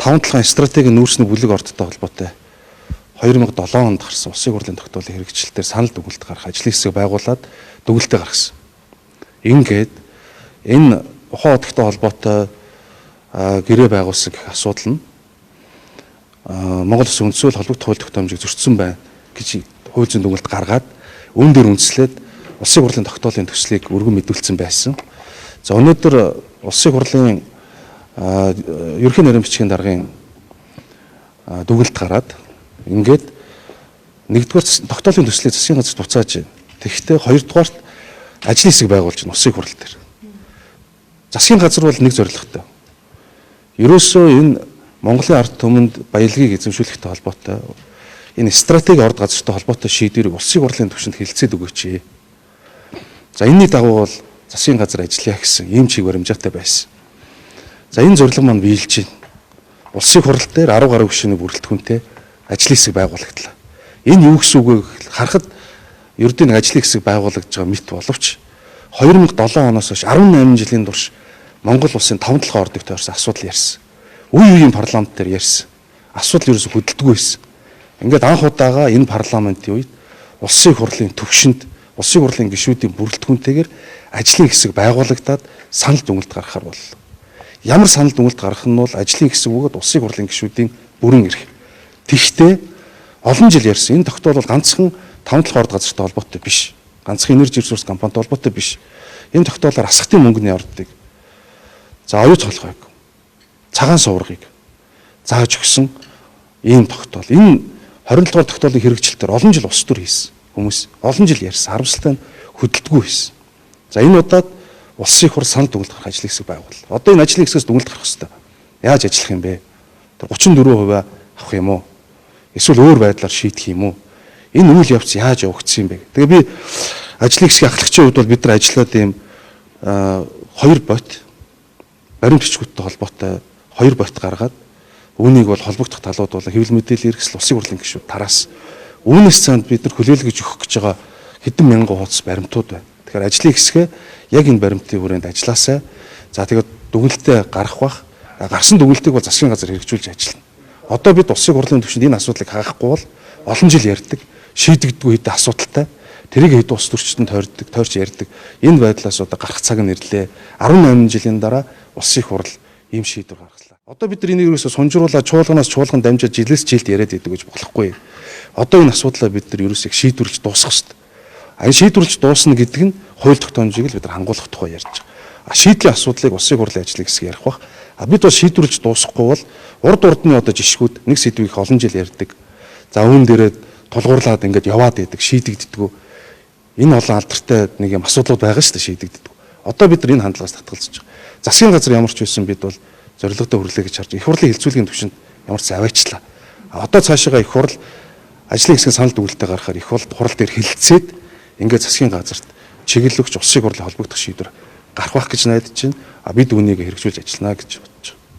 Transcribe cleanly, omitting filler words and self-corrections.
5 толгойн стратегийн нүүрсний бүлэг ордтой холбоотой 2007 онд гарсан улсын хурлын тогтоолын хэрэгжилтээр санал дүгнэлт гаргах ажлын хэсэг байгуулад дүгнэлтээ гаргасан. Ингээд энэ ухаан одогтой холбоотой гэрээ байгуулсан гэх асуудал нь Монгол Улсын үндсөөл холбогдох хууль тогтоомжийг зөрчсөн байна гэж хууль зүйн дүгнэлт гаргаад үүн дээр үндэслээд улсын хурлын тогтоолын төслийг өргөн мэдүүлсэн байсан. За өнөөдөр улсын хурлын ерөнхий нарийн бичгийн даргын дүгнэлт гараад ингээд нэгдүгээр тогтоолын төслийг засгийн газар буцааж байна. Тэгэхдээ хоёрдугаарт ажлын хэсэг байгуулж байна улсын хурал дээр. Засгийн газар бол нэг зорилготой. Ерөөсөө энэ Монголын ард түмэнд баялагийг эзэмшүүлэхтэй холбоотой энэ стратеги орд газартай холбоотой шийдвэрийг улсын хурлын түвшинд хэлэлцээд өгөөч. За энэний дагуу бол засгийн газар ажиллая гэсэн ийм чиг баримжаатай байсан. За энэ зорилго маань биелж байна. Улсын хурал дээр 10 гаруй гишүүний бүрэлдэхүүнтэй ажлын хэсэг байгуулагдлаа. Энэ юу гэсэн үг вэ гэхэл харахад ердийн ажлын хэсэг байгуулагдж байгаа мэт боловч 2007 оноос хойш 18 жилийн турш Монгол улсын 5 толгой ордыг тойрсон асуудал ярьсан. Үе үеийн парламент дээр ярьсан. Асуудал ерөөсө хөдөлдөггүй байсан. Ингээд анх удаага энэ парламентын үед улсын хурлын түвшинд улсын хурлын гишүүдийн бүрэлдэхүүнтэйгээр ажлын хэсэг байгуулагдаад санал дүгнэлт гаргахаар боллоо. Ямар санал дүгнэлт гаргах нь бол ажлын хэсэг бөгөөд улсын хурлын гишүүдийн бүрэн эрх. Тэгвэл олон жил ярьсан энэ тогтоол ганцхан 5 толгой орд газартай холбоотой биш. Ганцхан энержи ресурс компанитай холбоотой биш. Энэ тогтоолоор асхтын мөнгөний ордыг за оюут толгойг цагаан суврагыг зааж өгсөн ийм тогтоол. Энэ 27 дугаар тогтоолын хэрэгжилтээр олон жил ус төр хийсэн хүмүүс олон жил ярьсан. Харамсалтай нь хөдөлдөггүй байсан. За энэ удаад улсын хурл санал дүгнэлт гаргах ажлын хэсэг байгуул. Одоо энэ ажлын хэсгээс дүгнэлт гаргах хэрэгтэй. Яаж ажиллах юм бэ? Тэр 34% авах юм уу? Эсвэл өөр байдлаар шийдэх юм уу? Энэ үйл явц яаж явагдсан юм бэ? Тэгээ би ажлын хэсгийн ахлагчийн хувьд бол бид нар ажиллаад ийм 2 бот баримт бичгүүттэй холбоотой 2 бот гаргаад үүнийг бол холбогдох талууд бол хэвлэл мэдээлэл хэрэгсэл улсын хурлын гишүүд тараас үүнээс цаанд бид нар хүлээлгэж өгөх гэж байгаа хэдэн мянган хуудас баримтууд байна. Тэгэхээр ажлын хэсгээ яг энэ баримтын хүрээнд ажилласаа. За тэгээд дүгнэлтээ гарах бах. Гарсан дүгнэлтийг бол засгийн газар хэрэгжүүлж ажиллана. Одоо бид улсын хурлын түвшинд энэ асуудлыг хаахгүй бол олон жил ярьдаг, шийдэгддэггүй хэдэн асуудалтай. Тэрийг хэд ус төрчтөнд тойрч ярьдаг. Энэ байдлаас одоо гарах цаг нь ирлээ. 18 жилийн дараа улсын хурл ийм шийдвэр гаргалаа. Одоо бид нар энийг ерөөсө сунжруулаад чуулганаас чуулган дамжаад жилээс жилд яриад идэг гэж болохгүй. Одоо энэ асуудлаа бид нар ерөөсөө шийдвэрлэж дуусгах хэрэгтэй. Энэ шийдвэрлэж дуусна гэдэг нь хууль тогтоомжийг л бид нар хангуулах тухай ярьж байгаа. Шийдлийн асуудлыг улсын хурлын ажлын хэсэг ярих бах. Бид бол шийдвэрлэж дуусгахгүй бол урд урдны одоо жишгүүд нэг сэдвийг олон жил ярьдаг. За үүн дээрээ тулгуурлаад ингээд яваад идэг, шийдэгддэг. Энэ олон алдартай нэг юм асуудлууд байгаа шүү дээ шийдэгддэг. Одоо бид нар энэ хандлагаас татгалзаж байгаа. Засгийн газар ямар ч байсан бид бол зорилготой хүрлээ гэж харж их хурлын хилцүүлгийн түвшинд ямар ч аваачлаа. Одоо цаашаа их хурл ажлын хэсгийн санал дүгнэлтээ гаргахаар их хурл дээр хилцээд ингээд засгийн газарт чиглэлөгч улсын хурлын холбогдох шийдвэр гарах байх гэж найдаж байна. Бид үүнийг хэрэгжүүлж ажиллана гэж бодож байна.